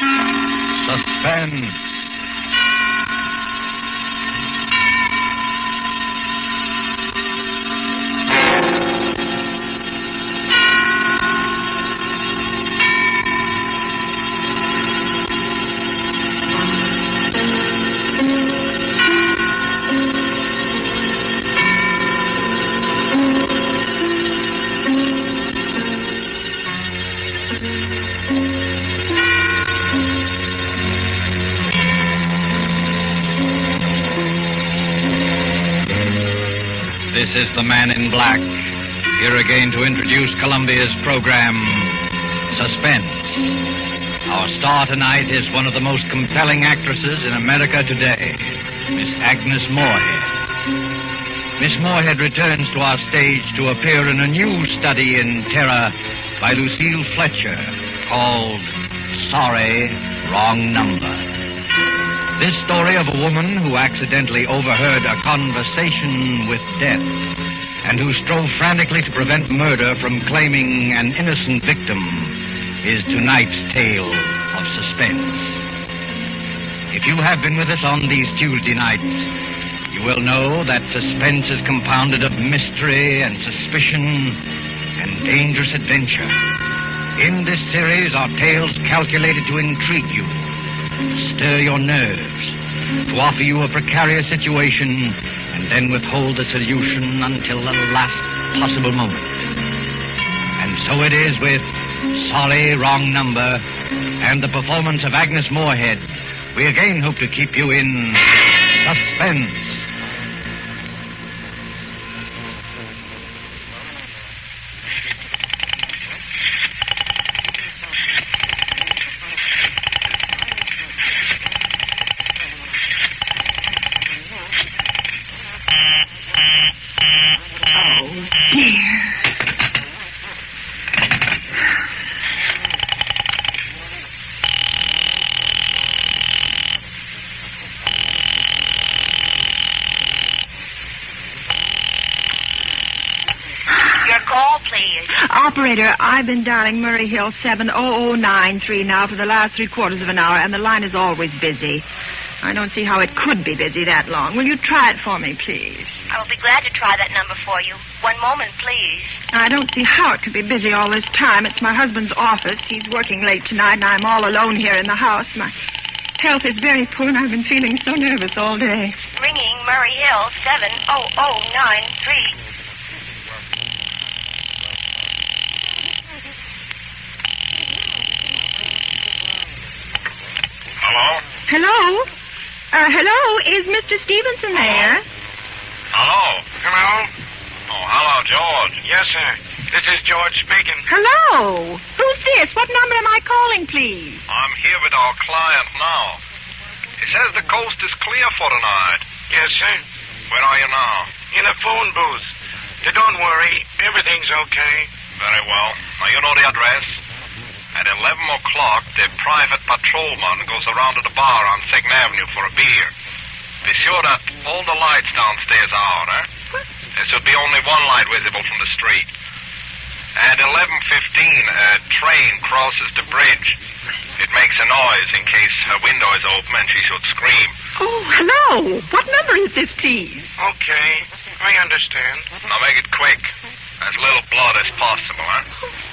Suspense. This is the Man in Black, here again to introduce Columbia's program, Suspense. Our star tonight is one of the most compelling actresses in America today, Miss Agnes Moorehead. Miss Moorehead returns to our stage to appear in a new study in terror by Lucille Fletcher, called Sorry, Wrong Number. This story of a woman who accidentally overheard a conversation with death and who strove frantically to prevent murder from claiming an innocent victim is tonight's tale of suspense. If you have been with us on these Tuesday nights, you will know that suspense is compounded of mystery and suspicion and dangerous adventure. In this series are tales calculated to intrigue you, stir your nerves, to offer you a precarious situation, and then withhold the solution until the last possible moment. And so it is with Sorry, Wrong Number and the performance of Agnes Moorehead. We again hope to keep you in suspense. Operator, I've been dialing Murray Hill 70093 now for the last 3/4 of an hour, and the line is always busy. I don't see how it could be busy that long. Will you try it for me, please? I will be glad to try that number for you. One moment, please. I don't see how it could be busy all this time. It's my husband's office. He's working late tonight, and I'm all alone here in the house. My health is very poor, and I've been feeling so nervous all day. Ringing Murray Hill 70093. Hello? Hello? Hello? Is Mr. Stevenson there? Hello? Hello? Oh, hello, George. Yes, sir. This is George speaking. Hello? Who's this? What number am I calling, please? I'm here with our client now. He says the coast is clear for tonight. Yes, sir. Where are you now? In a phone booth. Don't worry. Everything's okay. Very well. Now, you know the address? At 11 o'clock, the private patrolman goes around to the bar on 2nd Avenue for a beer. Be sure that all the lights downstairs are out, eh? There should be only one light visible from the street. At 11:15, a train crosses the bridge. It makes a noise in case her window is open and she should scream. Oh, hello. What number is this, please? Okay. I understand. Now make it quick. As little blood as possible, eh?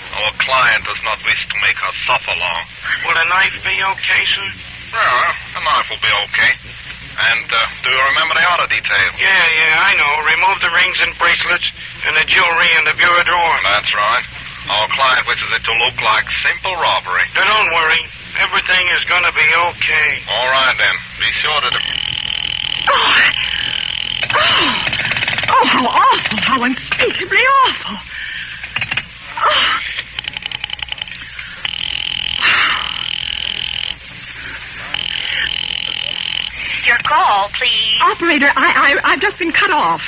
Our client does not wish to make her suffer long. Will a knife be okay, sir? Well, a knife will be okay. And do you remember the other details? Yeah, I know. Remove the rings and bracelets and the jewelry in the bureau drawer. That's right. Our client wishes it to look like simple robbery. Now, don't worry. Everything is going to be okay. All right, then. Be sure to... Oh, how awful. How unspeakably awful. Oh. Your call, please. Operator, I've just been cut off.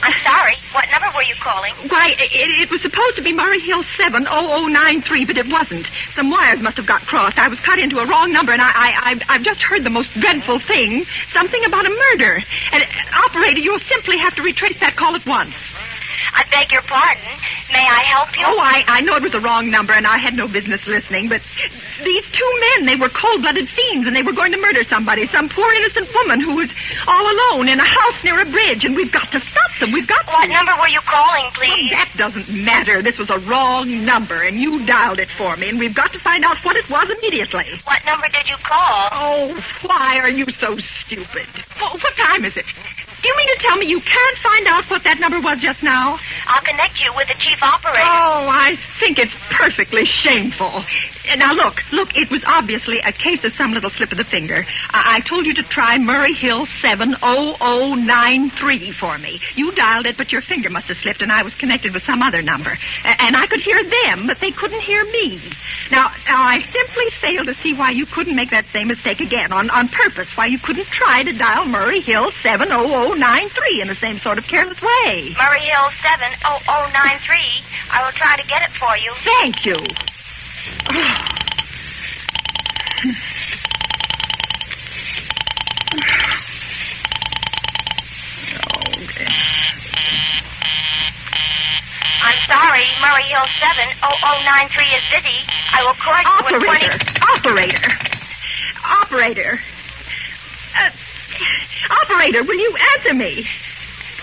I'm sorry. What number were you calling? Why, it was supposed to be Murray Hill 70093, but it wasn't. Some wires must have got crossed. I was cut into a wrong number, and I've just heard the most dreadful thing. Something about a murder. And, operator, you'll simply have to retrace that call at once. I beg your pardon. May I help you? Oh, I know it was the wrong number, and I had no business listening, but these two men, they were cold-blooded fiends, and they were going to murder somebody, some poor innocent woman who was all alone in a house near a bridge, and we've got to stop them. We've got to. What number were you calling, please? Well, that doesn't matter. This was a wrong number, and you dialed it for me, and we've got to find out what it was immediately. What number did you call? Oh, why are you so stupid? What time is it? Do you mean to tell me you can't find out what that number was just now? I'll connect you with the chief operator. Oh, I think it's perfectly shameful. Now, look, it was obviously a case of some little slip of the finger. I told you to try Murray Hill 70093 for me. You dialed it, but your finger must have slipped, and I was connected with some other number. And I could hear them, but they couldn't hear me. Now, I simply fail to see why you couldn't make that same mistake again, on purpose, why you couldn't try to dial Murray Hill 70093 in the same sort of careless way. Murray Hill 70093. I will try to get it for you. Thank you. I'm sorry, Murray Hill 70093 is busy. I will call you in 20... Operator. Operator, will you answer me?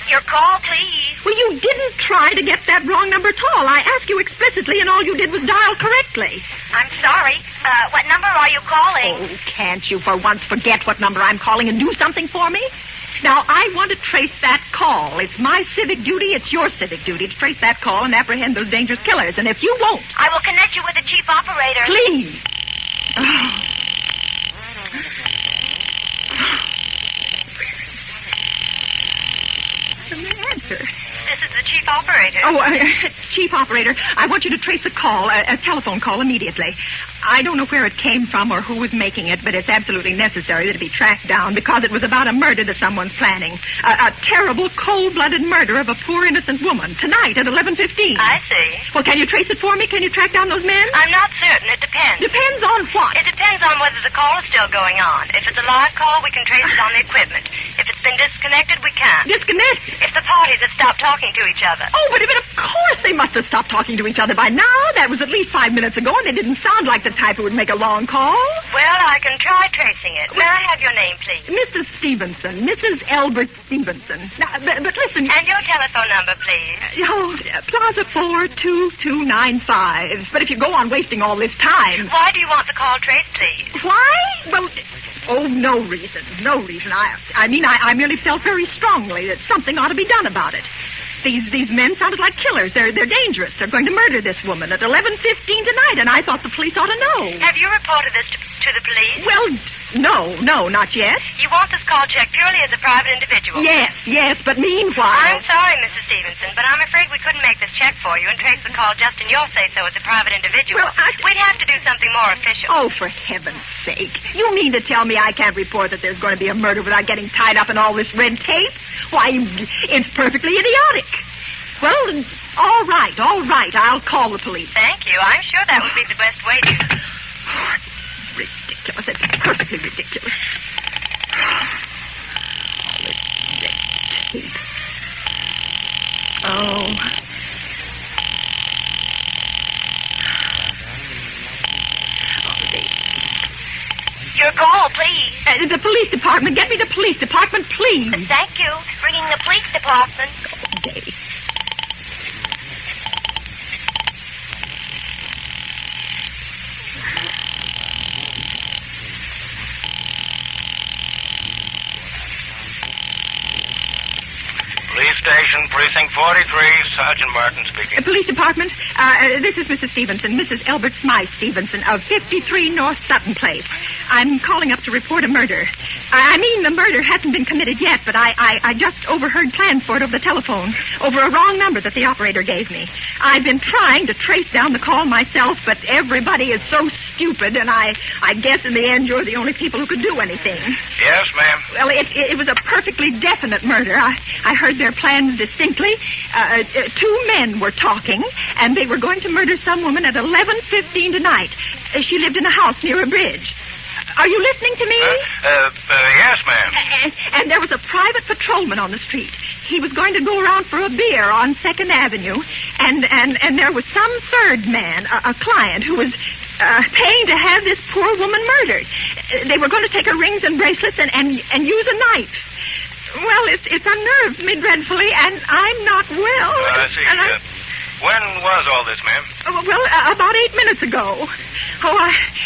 Your call, please. Well, you didn't try to get that wrong number at all. I asked you explicitly, and all you did was dial correctly. I'm sorry. What number are you calling? Oh, can't you for once forget what number I'm calling and do something for me? Now, I want to trace that call. It's my civic duty, it's your civic duty to trace that call and apprehend those dangerous killers. And if you won't... I will connect you with the chief operator. Please. Answer. This is the chief operator. Oh, Chief Operator, I want you to trace a call, a telephone call, immediately. I don't know where it came from or who was making it, but it's absolutely necessary that it be tracked down because it was about a murder that someone's planning. A terrible, cold-blooded murder of a poor, innocent woman tonight at 11:15. I see. Well, can you trace it for me? Can you track down those men? I'm not certain. It depends. Depends on what? It depends on whether the call is still going on. If it's a live call, we can trace it on the equipment. If it's been disconnected, we can't. Disconnected? If the parties have stopped talking to each other. Oh, but of course they must have stopped talking to each other by now. That was at least 5 minutes ago, and they didn't sound like the type who would make a long call. Well, I can try tracing it. May I have your name, please? Mrs. Stevenson. Mrs. Albert Stevenson. Now, but listen... And your telephone number, please? Plaza 42295. But if you go on wasting all this time... Why do you want the call traced, please? Why? Well... Oh, no reason. No reason. I merely felt very strongly that something ought to be done about it. These men sounded like killers. They're dangerous. They're going to murder this woman at 11:15 tonight, and I thought the police ought to know. Have you reported this to the police? Well, no, not yet. You want this call checked purely as a private individual? Yes, but meanwhile... I'm sorry, Mrs. Stevenson, but I'm afraid we couldn't make this check for you and trace the call just in your say-so as a private individual. Well, we'd have to do something more official. Oh, for heaven's sake. You mean to tell me I can't report that there's going to be a murder without getting tied up in all this red tape? Why, it's perfectly idiotic. Well, all right. I'll call the police. Thank you. I'm sure that would be the best way to... Ridiculous. It's perfectly ridiculous. All this red tape. Oh. Your call, please. The police department. Get me the police department, please. Thank you. Bringing the police department. Okay. Police station, precinct 43, Sergeant Martin speaking. Police department, this is Mrs. Stevenson, Mrs. Albert Smythe Stevenson of 53 North Sutton Place. I'm calling up to report a murder. The murder hasn't been committed yet, but I just overheard plans for it over the telephone, over a wrong number that the operator gave me. I've been trying to trace down the call myself, but everybody is so stupid, and I guess in the end you're the only people who could do anything. Yes, ma'am. Well, it was a perfectly definite murder. I heard their plans distinctly. Two men were talking, and they were going to murder some woman at 11:15 tonight. She lived in a house near a bridge. Are you listening to me? Yes, ma'am. And there was a private patrolman on the street. He was going to go around for a beer on 2nd Avenue, and there was some third man, a client, who was paying to have this poor woman murdered. They were going to take her rings and bracelets and use a knife. Well, it's unnerved me dreadfully, and I'm not well. I see. When was all this, ma'am? Well, about 8 minutes ago.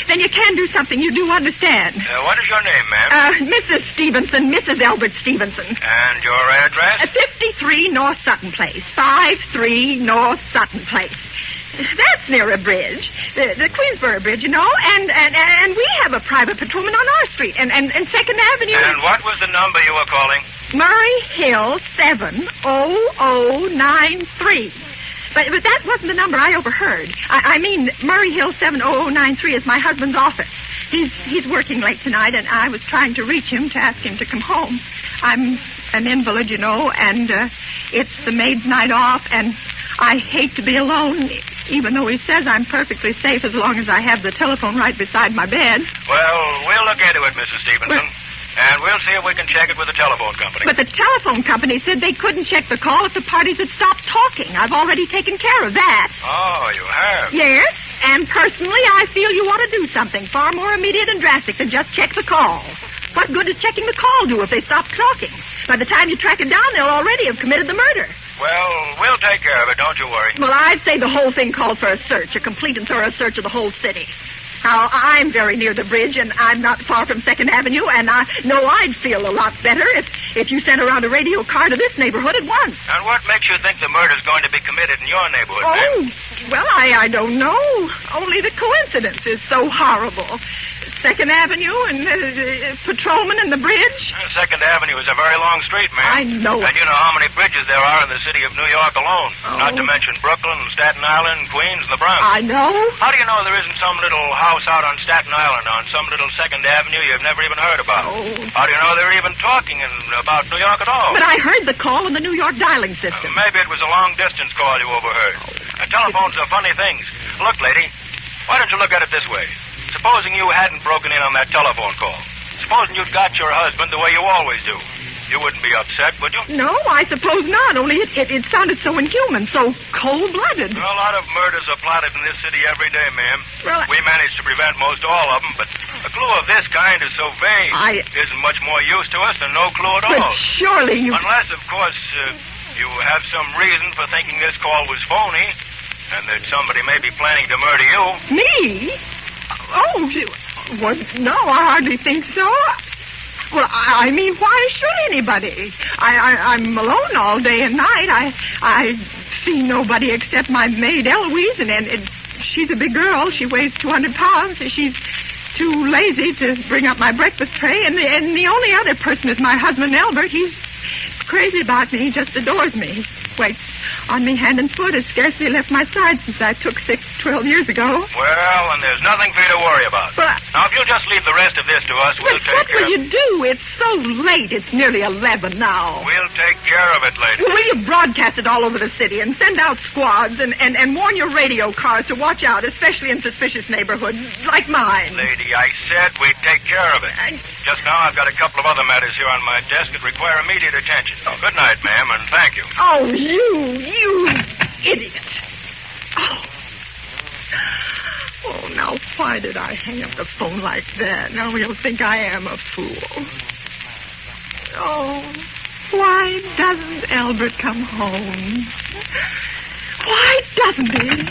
Then you can do something. You do understand. What is your name, ma'am? Mrs. Stevenson, Mrs. Albert Stevenson. And your address? 53 North Sutton Place. 53 North Sutton Place. That's near a bridge, the Queensboro Bridge, you know, and we have a private patrolman on our street, and 2nd Avenue. And what was the number you were calling? Murray Hill 70093. But that wasn't the number I overheard. I mean, Murray Hill 70093 is my husband's office. He's working late tonight, and I was trying to reach him to ask him to come home. I'm an invalid, you know, and it's the maid's night off, and I hate to be alone, even though he says I'm perfectly safe as long as I have the telephone right beside my bed. Well, we'll look into it, Mrs. Stevenson. And we'll see if we can check it with the telephone company. But the telephone company said they couldn't check the call if the parties had stopped talking. I've already taken care of that. Oh, you have? Yes, and personally, I feel you ought to do something far more immediate and drastic than just check the call. What good does checking the call do if they stop talking? By the time you track it down, they'll already have committed the murder. Well, we'll take care of it, don't you worry. Well, I'd say the whole thing called for a search, a complete and thorough search of the whole city. Now, I'm very near the bridge, and I'm not far from 2nd Avenue, and I know I'd feel a lot better if you sent around a radio car to this neighborhood at once. And what makes you think the murder's going to be committed in your neighborhood, ma'am? Well, I don't know. Only the coincidence is so horrible. 2nd Avenue and patrolman and the bridge. 2nd Avenue is a very long street, ma'am. I know it. And you know how many bridges there are in the city of New York alone. Oh. Not to mention Brooklyn, Staten Island, Queens, and the Bronx. I know. How do you know there isn't some little house out on Staten Island on some little 2nd Avenue you've never even heard about? Oh. How do you know they're even talking about New York at all? But I heard the call on the New York dialing system. Maybe it was a long-distance call you overheard. Telephones are funny things. Look, lady, why don't you look at it this way? Supposing you hadn't broken in on that telephone call. Supposing you'd got your husband the way you always do. You wouldn't be upset, would you? No, I suppose not. Only it sounded so inhuman, so cold-blooded. Well, a lot of murders are plotted in this city every day, ma'am. Well, we managed to prevent most all of them, but a clue of this kind is so vague. Isn't much more use to us than no clue at all. But surely you... Unless, of course, you have some reason for thinking this call was phony, and that somebody may be planning to murder you. Me? Oh, well, no, I hardly think so. Well, I mean, why should anybody? I'm alone all day and night. I see nobody except my maid, Eloise, and she's a big girl. She weighs 200 pounds. She's too lazy to bring up my breakfast tray. And the only other person is my husband, Albert. He's crazy about me. He just adores me. Waits on me hand and foot. Has scarcely left my side since I took sick 12 years ago. Well, and there's nothing for you to worry about. But now, if you'll just leave the rest of this to us, we'll take care of it. What will you do? It's so late. It's nearly 11 now. We'll take care of it, lady. Well, will you broadcast it all over the city and send out squads and warn your radio cars to watch out, especially in suspicious neighborhoods like mine? Lady, I said we'd take care of it. Just now, I've got a couple of other matters here on my desk that require immediate attention. Good night, ma'am, and thank you. Oh, you idiot. Oh, now, why did I hang up the phone like that? Now he'll think I am a fool. Oh, why doesn't Albert come home? Why doesn't he?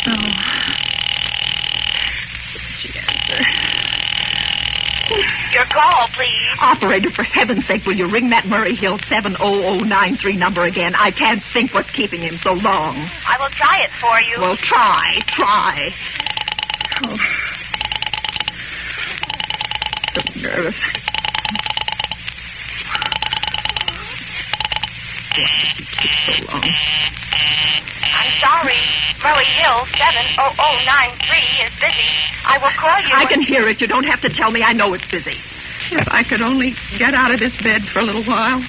Oh. Your call, please. Operator, for heaven's sake, will you ring that Murray Hill 70093 number again? I can't think what's keeping him so long. I will try it for you. Well, try. Oh. So nervous. So long. I'm sorry. Murray Hill 70093 is busy. I will call you. I can hear it. You don't have to tell me. I know it's busy. If I could only get out of this bed for a little while.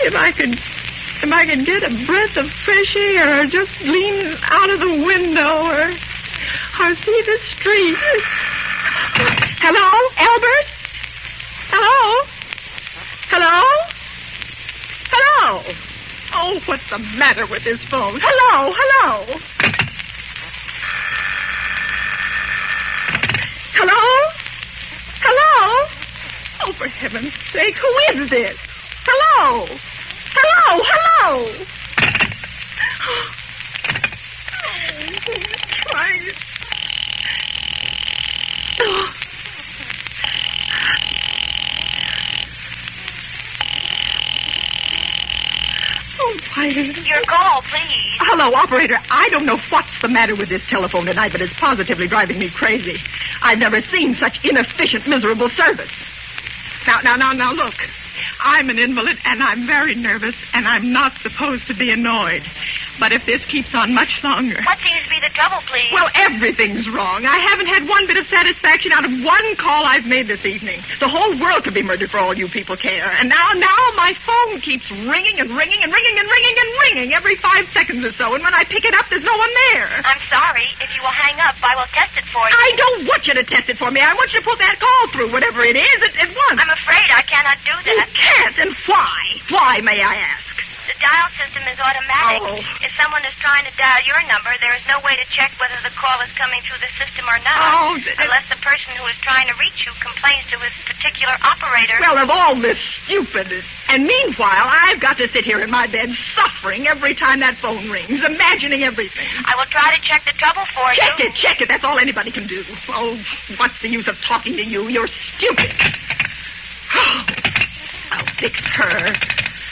If I could get a breath of fresh air, or just lean out of the window, or see the street. Hello, Albert? Hello? Hello? Hello? Oh, what's the matter with this phone? Hello? Hello? Hello? Hello? Oh, for heaven's sake, who is this? Hello? Hello? Hello? Oh, Christ. Oh. Oh, Whiter. Your call, please. Hello, operator. I don't know what's the matter with this telephone tonight, but it's positively driving me crazy. I've never seen such inefficient, miserable service. Now, look. I'm an invalid, and I'm very nervous, and I'm not supposed to be annoyed. But if this keeps on much longer... What seems to be the trouble, please? Well, everything's wrong. I haven't had one bit of satisfaction out of one call I've made this evening. The whole world could be murdered for all you people care. And now my phone keeps ringing and ringing and ringing and ringing and ringing every 5 seconds or so. And when I pick it up, there's no one there. I'm sorry. If you will hang up, I will test it for you. I don't want you to test it for me. I want you to put that call through, whatever it is, at once. I'm afraid I cannot do that. You can't, and why? Why, may I ask? The dial system is automatic. Oh. If someone is trying to dial your number, there is no way to check whether the call is coming through the system or not. Oh, unless the person who is trying to reach you complains to his particular operator. Well, of all this stupid... And meanwhile, I've got to sit here in my bed suffering every time that phone rings, imagining everything. I will try to check the trouble for you. Check it. That's all anybody can do. Oh, what's the use of talking to you? You're stupid. I'll fix her.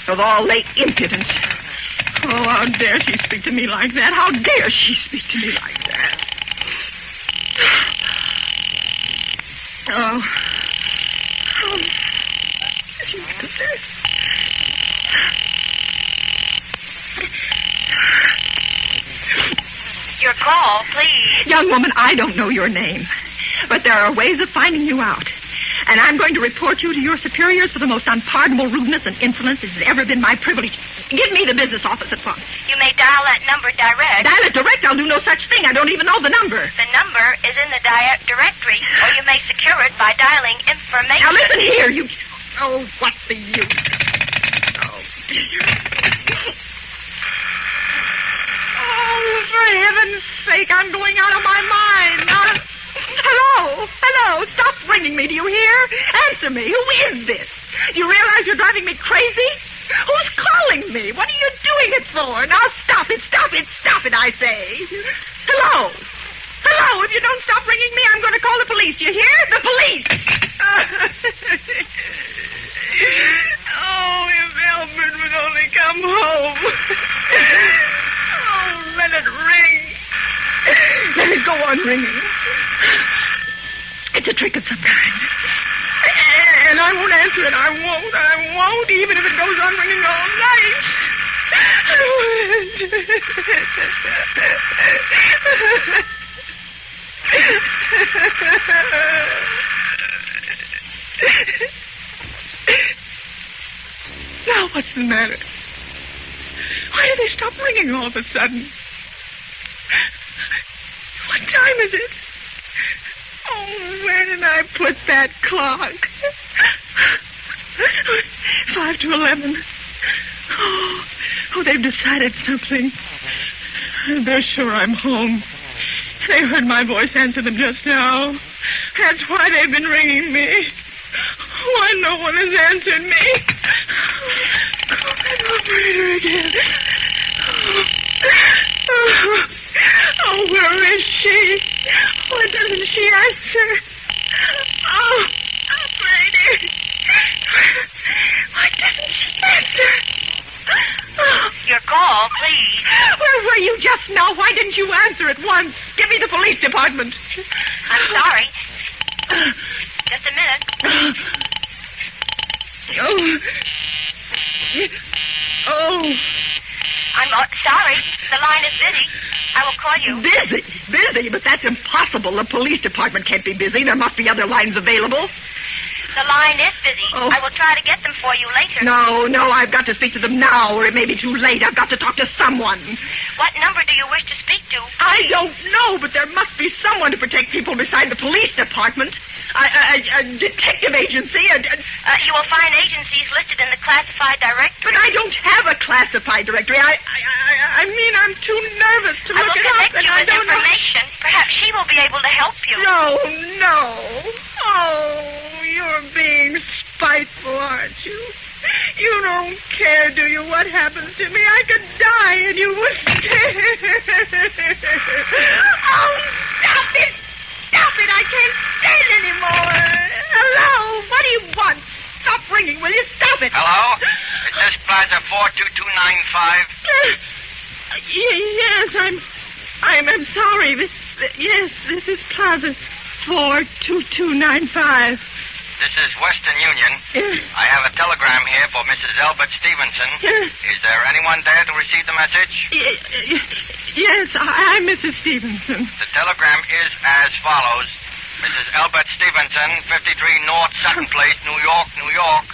With all the impudence. Oh, how dare she speak to me like that? How dare she speak to me like that? Oh. She's good. Your call, please. Young woman, I don't know your name, but there are ways of finding you out. And I'm going to report you to your superiors for the most unpardonable rudeness and insolence it has ever been my privilege. Give me the business office at once. You may dial that number direct. Dial it direct? I'll do no such thing. I don't even know the number. The number is in the directory, or you may secure it by dialing information. Now listen here, you... Oh, what's the use? Oh, dear. Oh, for heaven's sake, I'm going out of my mind. Hello, stop ringing me, do you hear? Answer me, who is this? Do you realize you're driving me crazy? Who's calling me? What are you doing it for? Now stop it, I say. Hello, if you don't stop ringing me, I'm going to call the police, do you hear? The police! Oh, if Albert would only come home. Oh, let it ring. Let it go on ringing. It's a trick of some kind. And I won't answer it. I won't, even if it goes on ringing all night. Now, what's the matter? Why do they stop ringing all of a sudden? What time is it? Oh, where did I put that clock? 5 to 11. Oh, they've decided something. They're sure I'm home. They heard my voice answer them just now. That's why they've been ringing me. Why no one has answered me. Call that operator again. Oh, where is she? Why doesn't she answer? Oh, operator. Why doesn't she answer? Oh. Your call, please. Where were you just now? Why didn't you answer at once? Give me the police department. I'm sorry. Just a minute. Oh. I'm sorry. The line is busy. I will call you. Busy? But that's impossible. The police department can't be busy. There must be other lines available. The line is busy. Oh. I will try to get them for you later. No, I've got to speak to them now, or it may be too late. I've got to talk to someone. What number do you wish to speak to? I don't know, but there must be someone to protect people beside the police department. A detective agency. You will find agencies listed in the classified directory. But I don't have a classified directory. I mean, I'm too nervous to I look will it up, connect and you I with don't know. information. Perhaps she will be able to help you. No. Oh, you're being spiteful, aren't you? You don't care, do you, what happens to me? I could die and you wouldn't care. Oh, stop it! Stop it! I can't stand it anymore. Hello? What do you want? Stop ringing, will you? Stop it. Hello? Is this Plaza 42295? Yes, I'm sorry. This is Plaza 42295. This is Western Union. I have a telegram here for Mrs. Albert Stevenson. Is there anyone there to receive the message? Yes, I'm Mrs. Stevenson. The telegram is as follows. Mrs. Albert Stevenson, 53 North Sutton Place, New York, New York.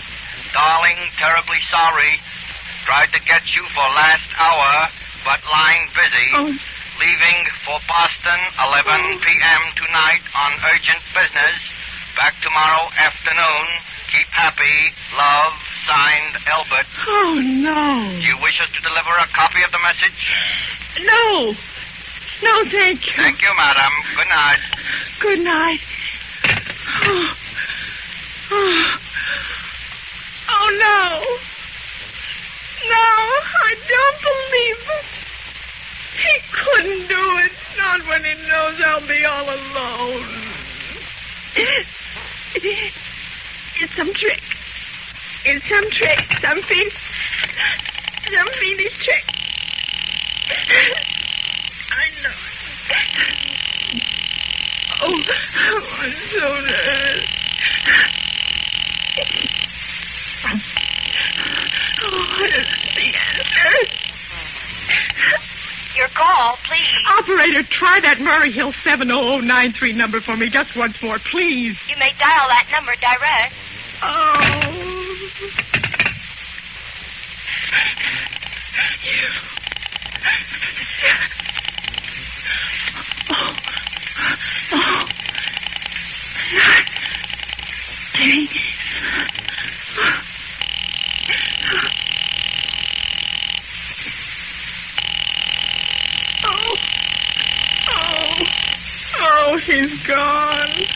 Darling, terribly sorry. Tried to get you for last hour, but line busy. Oh. Leaving for Boston, 11 p.m. tonight on urgent business. Back tomorrow afternoon. Keep happy. Love, signed, Albert. Oh, no. Do you wish us to deliver a copy of the message? No. No, thank you. Thank you, madam. Good night. Good night. Oh, no. No, I don't believe it. He couldn't do it. Not when he knows I'll be all alone. It's some trick. It's some trick. Some fiendish trick. I know. Oh, I'm so nervous. Oh, what is the answer? Your call, please. Operator, try that Murray Hill 70093 number for me just once more, please. You may dial that number direct. Oh. Oh, he's gone.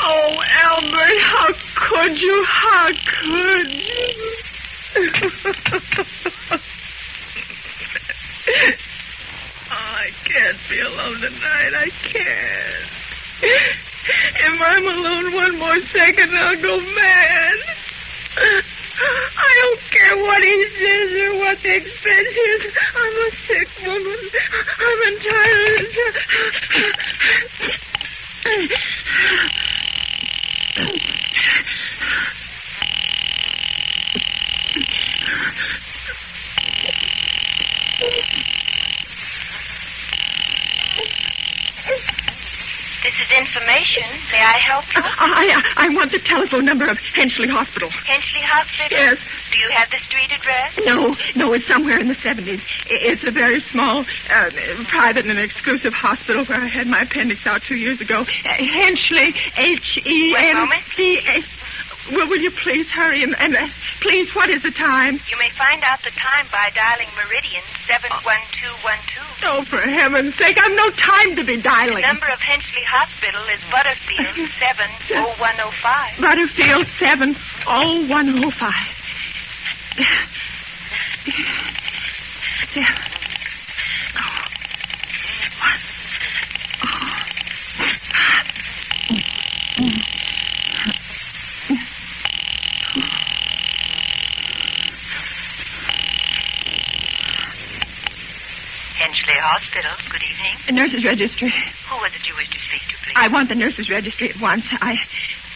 Oh, Albert, how could you? How could you? I can't be alone tonight. I can't. If I'm alone one more second, I'll go mad. I don't care what he says or what the expense is. I'm a sick woman. I'm entitled. This is information. May I help you? I want the telephone number of Henchley Hospital. Henchley Hospital? Yes. Do you have the street address? No, it's somewhere in the 70s. It's a very small, private and exclusive hospital where I had my appendix out 2 years ago. Henchley, H-E-N-C-A. Well, will you please hurry and please, what is the time? You may find out the time by dialing Meridian 71212. Oh, for heaven's sake, I've no time to be dialing. The number of Henchley Hospital is Butterfield 70105. Butterfield 70105. Henchley Hospital, good evening. A nurse's registry. Who was it you wish to speak to, please? I want the nurse's registry at once.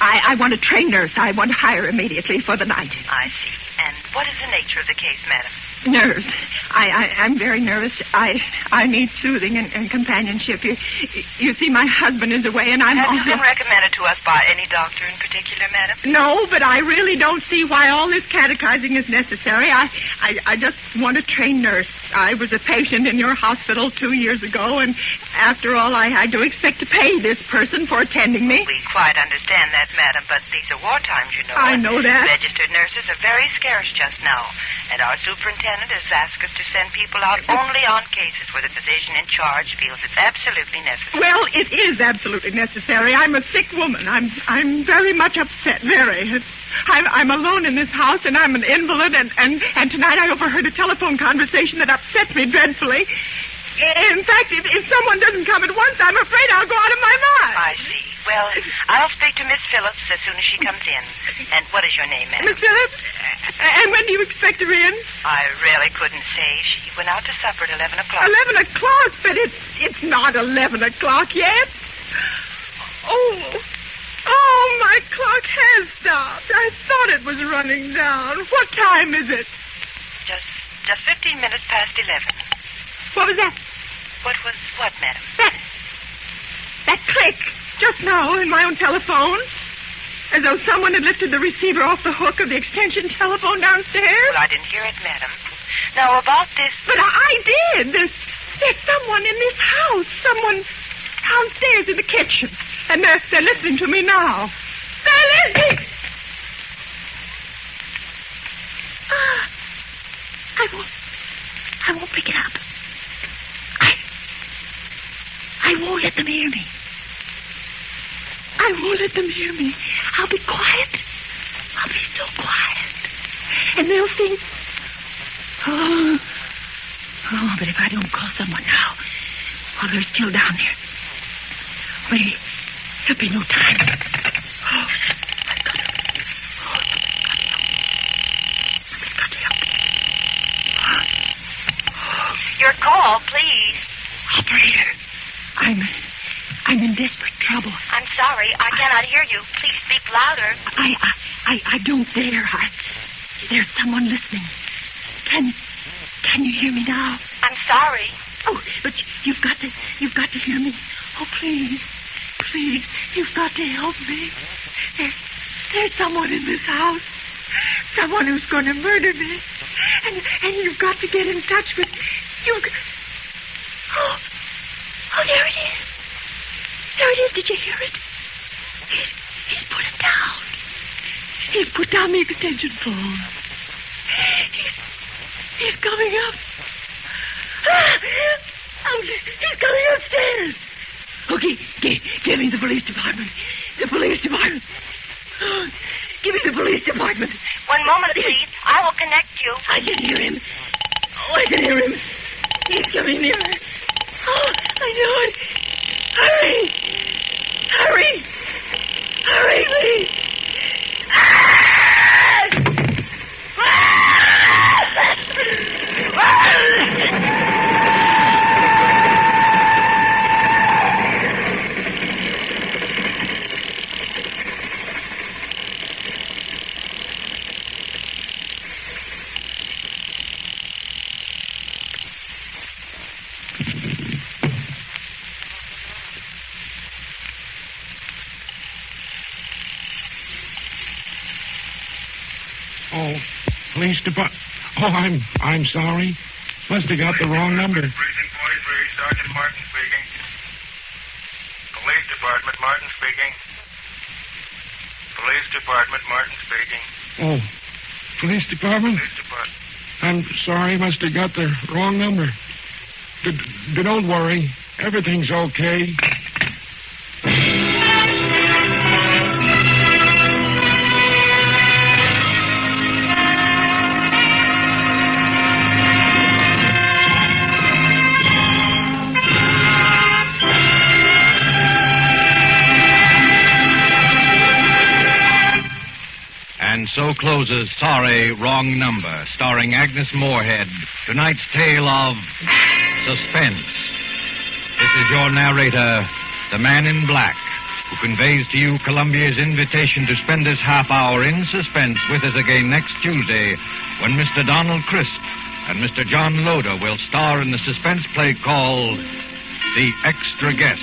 I want a trained nurse. I want to hire immediately for the night. I see. And what is the nature of the case, madam? Nerves. I'm very nervous. I need soothing and companionship. You see, my husband is away, and I'm... Have you been recommended to us by any doctor in particular, madam? No, but I really don't see why all this catechizing is necessary. I just want a trained nurse. I was a patient in your hospital 2 years ago, and after all, I do expect to pay this person for attending me. We quite understand that, madam, but these are war times, you know. I know that. Registered nurses are very scarce just now, and our superintendent has asked us to send people out only on cases where the physician in charge feels it's absolutely necessary. Well, it is absolutely necessary. I'm a sick woman. I'm very much upset, very. I'm alone in this house, and I'm an invalid, and tonight I overheard a telephone conversation that upsets me dreadfully. In fact, if someone doesn't come at once, I'm afraid I'll go out of my mind. I see. Well, I'll speak to Miss Phillips as soon as she comes in. And what is your name, ma'am? Miss Phillips? And when do you expect her in? I really couldn't say. She went out to supper at 11 o'clock. 11 o'clock? But it's not 11 o'clock yet. Oh, my clock has stopped. I thought it was running down. What time is it? Just 15 minutes past 11. What was that? What was what, madam? That click just now in my own telephone. As though someone had lifted the receiver off the hook of the extension telephone downstairs. Well, I didn't hear it, madam. Now, about this... But I did. There's someone in this house. Someone downstairs in the kitchen. And they're listening to me now. They're listening! I won't pick it up. I won't let them hear me. I won't let them hear me. I'll be quiet. I'll be so quiet. And they'll think, oh, but if I don't call someone now, while they're still down there, wait, there'll be no time. Oh, I've got to help. Your call, please. Operator, I'm in desperate trouble. I'm sorry, I cannot hear you. Please speak louder. I don't dare. There's someone listening. Can you hear me now? I'm sorry. Oh, but you've got to hear me. Oh, please, you've got to help me. There's someone in this house. Someone who's going to murder me. And you've got to get in touch with... Oh, there it is. There it is. Did you hear it? He's put it down. He's put down the extension phone. He's coming up. He's coming upstairs. Okay, give me the police department. The police department. Give me the police department. One moment, please. I will connect you. I can hear him. Oh, I can hear him. He's coming nearer. Oh, I know it. Hurry, please. Oh, police department. Oh, I'm sorry. Must have got the wrong number. Precinct 43, Sergeant Martin speaking. Police Department, Martin speaking. Police Department, Martin speaking. Oh, police department? Police Department. I'm sorry. Must have got the wrong number. Don't worry. Everything's okay. And so closes Sorry, Wrong Number, starring Agnes Moorehead, tonight's tale of Suspense. This is your narrator, the Man in Black. who conveys to you Columbia's invitation to spend this half hour in suspense with us again next Tuesday, when Mr. Donald Crisp and Mr. John Loder will star in the suspense play called The Extra Guest.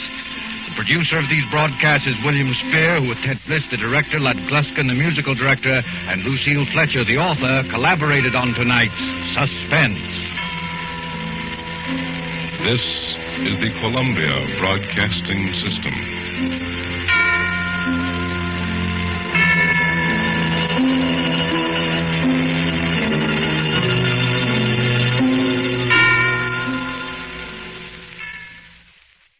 The producer of these broadcasts is William Spear, who with Ted Bliss, the director, Lud Gluskin, the musical director, and Lucille Fletcher, the author, collaborated on tonight's Suspense. This is the Columbia Broadcasting System.